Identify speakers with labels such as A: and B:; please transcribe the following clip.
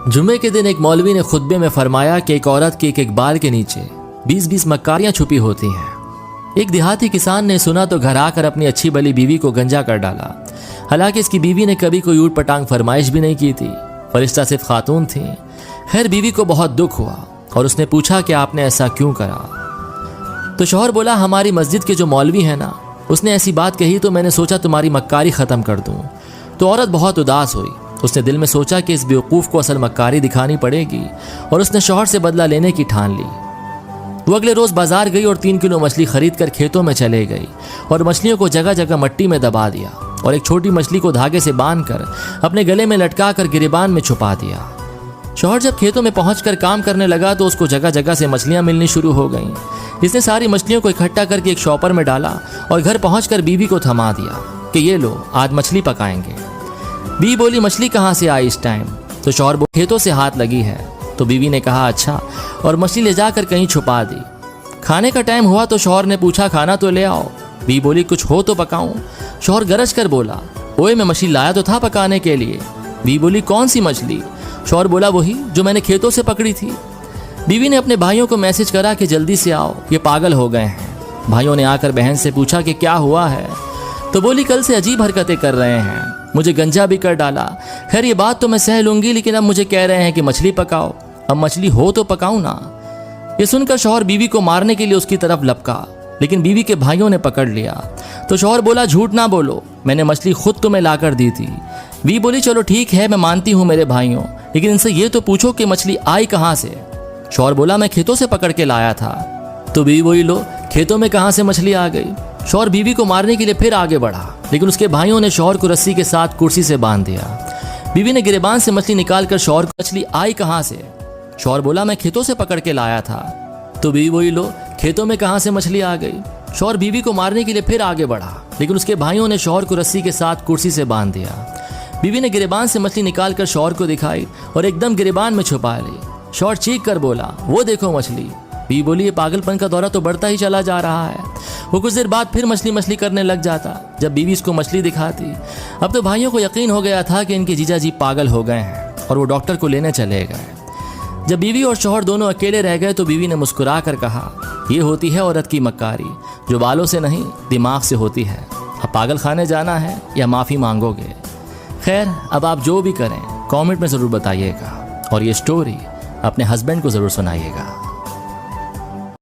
A: जुमे के दिन एक मौलवी ने खुतबे में फरमाया कि एक औरत के एक बाल के नीचे 20-20 मक्कारियां छुपी होती हैं। एक देहाती किसान ने सुना तो घर आकर अपनी अच्छी भली बीवी को गंजा कर डाला। हालांकि इसकी बीवी ने कभी कोई ऊट पटांग फरमाइश भी नहीं की थी, फरिश्ता सिर्फ खातून थी। खैर बीवी को बहुत दुख हुआ और उसने पूछा कि आपने ऐसा क्यों करा। तो शौहर बोला, हमारी मस्जिद के जो मौलवी है ना, उसने ऐसी बात कही तो मैंने सोचा तुम्हारी मक्कारी ख़त्म कर दूं। तो औरत बहुत उदास हुई। उसने दिल में सोचा कि इस बेवकूफ़ को असल मक्कारी दिखानी पड़ेगी और उसने शौहर से बदला लेने की ठान ली। वो अगले रोज़ बाजार गई और 3 किलो मछली खरीद कर खेतों में चले गई और मछलियों को जगह जगह मट्टी में दबा दिया और एक छोटी मछली को धागे से बांधकर अपने गले में लटका कर गिरेबान में छुपा दिया। शौहर जब खेतों में पहुंचकर काम करने लगा तो उसको जगह जगह से मछलियां मिलनी शुरू हो गईं। इसने सारी मछलियों को इकट्ठा करके एक शॉपर में डाला और घर पहुंचकर बीवी को थमा दिया कि ये लो, आज मछली पकाएंगे। बीवी बोली, मछली कहाँ से आई इस टाइम? तो शौहर बोला, खेतों से हाथ लगी है। तो बीवी ने कहा, अच्छा, और मछली ले जाकर कहीं छुपा दी। खाने का टाइम हुआ तो शौहर ने पूछा, खाना तो ले आओ। बीवी बोली, कुछ हो तो पकाऊं। शौहर गरज कर बोला, ओए मैं मछली लाया तो था पकाने के लिए। बीवी बोली, कौन सी मछली? शौहर बोला, वही जो मैंने खेतों से पकड़ी थी। बीवी ने अपने भाइयों को मैसेज करा कि जल्दी से आओ, ये पागल हो गए हैं। भाइयों ने आकर बहन से पूछा कि क्या हुआ है। तो बोली, कल से अजीब हरकतें कर रहे हैं, मुझे गंजा भी कर डाला। खैर ये बात तो मैं सह लूंगी, लेकिन अब मुझे कह रहे हैं कि मछली पकाओ। अब मछली हो तो पकाऊं ना। ये सुनकर शौहर बीवी को मारने के लिए उसकी तरफ लपका, लेकिन बीवी के भाइयों ने पकड़ लिया। तो शौहर बोला, झूठ ना बोलो, मैंने मछली खुद तुम्हें ला कर दी थी। बीवी बोली, चलो ठीक है, मैं मानती हूँ मेरे भाइयों, लेकिन इनसे ये तो पूछो कि मछली आई कहाँ से। शौहर बोला, मैं खेतों से पकड़ के लाया था। तो बीवी बोली, लो, खेतों में कहाँ से मछली आ गई? शौहर बीवी को मारने के लिए फिर आगे बढ़ा, लेकिन उसके भाइयों ने शौहर को रस्सी के साथ कुर्सी से बांध दिया। बीवी ने गिरेबान से मछली निकालकर शौहर को, मछली आई कहाँ से? शौहर बोला, मैं खेतों से पकड़ के लाया था। तो बीवी बोली, लो, खेतों में कहाँ से मछली आ गई? शौहर बीवी को मारने के लिए फिर आगे बढ़ा, लेकिन उसके भाइयों ने शौहर को रस्सी के साथ कुर्सी से बांध दिया। बीवी ने गिरेबान से मछली निकालकर शौहर को दिखाई और एकदम गिरेबान में छुपा ली। शौहर चीख कर बोला, वो देखो मछली। बीवी बोली, ये पागलपन का दौरा तो बढ़ता ही चला जा रहा है। वो कुछ देर बाद फिर मछली मछली करने लग जाता जब बीवी इसको मछली दिखाती। अब तो भाइयों को यकीन हो गया था कि इनके जीजा जी पागल हो गए हैं और वो डॉक्टर को लेने चले गए। जब बीवी और शौहर दोनों अकेले रह गए तो बीवी ने मुस्कुरा कर कहा, ये होती है औरत की मक्कारी, जो बालों से नहीं दिमाग से होती है। अब पागल खाने जाना है या माफ़ी मांगोगे? खैर, अब आप जो भी करें कमेंट में ज़रूर बताइएगा और ये स्टोरी अपने हस्बैंड को ज़रूर सुनाइएगा।